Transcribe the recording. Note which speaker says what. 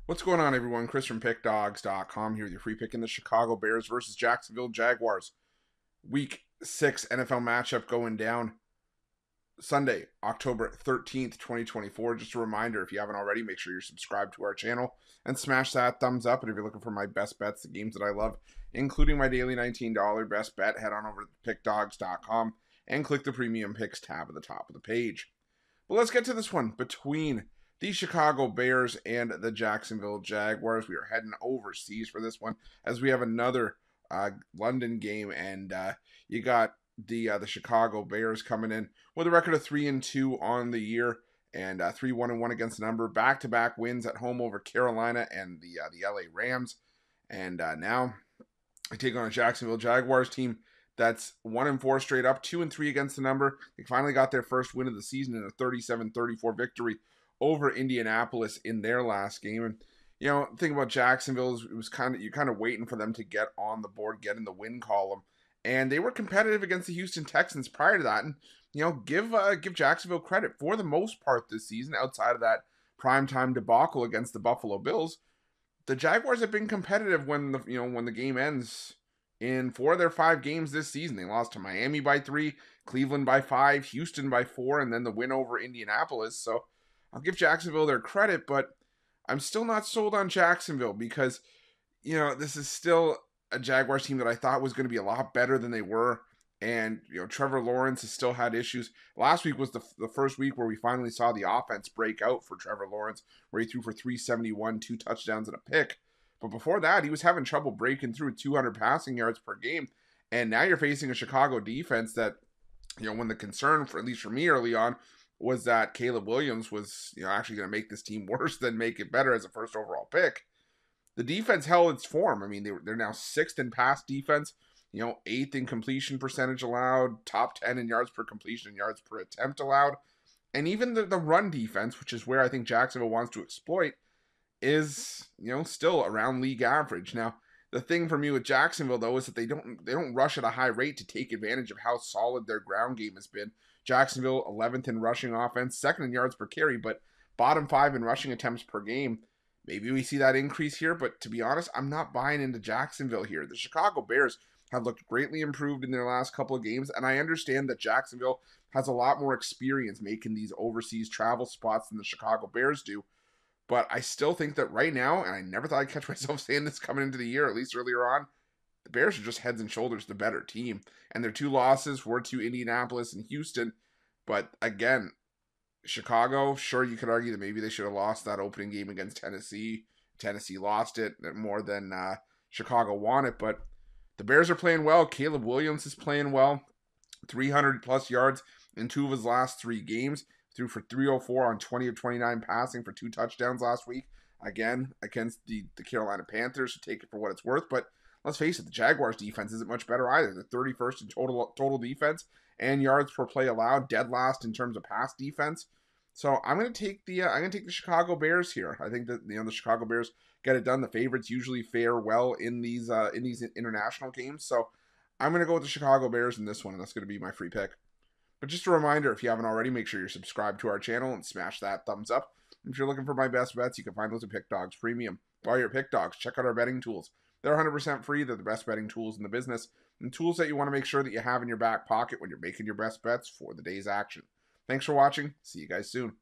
Speaker 1: What's going on, everyone? Chris from Pickdawgz.com here with your free pick in the Chicago Bears versus Jacksonville Jaguars. Week 6 NFL matchup going down Sunday, October 13th, 2024. Just a reminder, if you haven't already, make sure you're subscribed to our channel and smash that thumbs up. And if you're looking for my best bets, the games that I love, including my daily $19 best bet, head on over to Pickdawgz.com and click the Premium Picks tab at the top of the page. But let's get to this one between the Chicago Bears and the Jacksonville Jaguars. We are heading overseas for this one as we have another London game, and you got the Chicago Bears coming in with a record of 3-2 on the year and 3-1-1 against the number. Back-to-back wins at home over Carolina and the LA Rams, and now I take on a Jacksonville Jaguars team that's 1-4 straight up, 2-3 against the number. They finally got their first win of the season in a 37-34 victory over Indianapolis in their last game. And you know, the thing about Jacksonville is it was you're kind of waiting for them to get on the board, get in the win column, and they were competitive against the Houston Texans prior to that. And you know, give Jacksonville credit for the most part this season, outside of that primetime debacle against the Buffalo Bills. The Jaguars have been competitive when the game ends. In 4 of their 5 games this season, they lost to Miami by 3, Cleveland by 5, Houston by 4, and then the win over Indianapolis. So I'll give Jacksonville their credit, but I'm still not sold on Jacksonville because, you know, this is still a Jaguars team that I thought was going to be a lot better than they were. And, you know, Trevor Lawrence has still had issues. Last week was the first week where we finally saw the offense break out for Trevor Lawrence, where he threw for 371, 2 touchdowns and a pick. But before that, he was having trouble breaking through 200 passing yards per game. And now you're facing a Chicago defense that, you know, when the concern, for at least for me early on, was that Caleb Williams was, you know, actually going to make this team worse than make it better as a first overall pick. The defense held its form. I mean, they're now 6th in pass defense, you know, 8th in completion percentage allowed, top 10 in yards per completion and yards per attempt allowed. And even the run defense, which is where I think Jacksonville wants to exploit, is, you know, still around league average. Now, the thing for me with Jacksonville, though, is that they don't rush at a high rate to take advantage of how solid their ground game has been. Jacksonville 11th in rushing offense, 2nd in yards per carry, but bottom 5 in rushing attempts per game. Maybe we see that increase here, but to be honest, I'm not buying into Jacksonville here. The Chicago Bears have looked greatly improved in their last couple of games, and I understand that Jacksonville has a lot more experience making these overseas travel spots than the Chicago Bears do. But I still think that right now, and I never thought I'd catch myself saying this coming into the year, at least earlier on, the Bears are just heads and shoulders the better team. And their 2 losses were to Indianapolis and Houston. But again, Chicago, sure, you could argue that maybe they should have lost that opening game against Tennessee. Tennessee lost it more than Chicago won it. But the Bears are playing well. Caleb Williams is playing well. 300-plus yards in 2 of his last 3 games. Threw for 304 on 20 of 29 passing for 2 touchdowns last week. Again, against the Carolina Panthers, so take it for what it's worth. But let's face it, the Jaguars defense isn't much better either. They're 31st in total defense and yards per play allowed, dead last in terms of pass defense. So I'm going to take the Chicago Bears here. I think that, you know, the Chicago Bears get it done. The favorites usually fare well in these international games. So I'm going to go with the Chicago Bears in this one, and that's going to be my free pick. But just a reminder, if you haven't already, make sure you're subscribed to our channel and smash that thumbs up. If you're looking for my best bets, you can find those at Pickdawgz Premium. While you're at Pickdawgz, check out our betting tools. They're 100% free. They're the best betting tools in the business, and tools that you want to make sure that you have in your back pocket when you're making your best bets for the day's action. Thanks for watching. See you guys soon.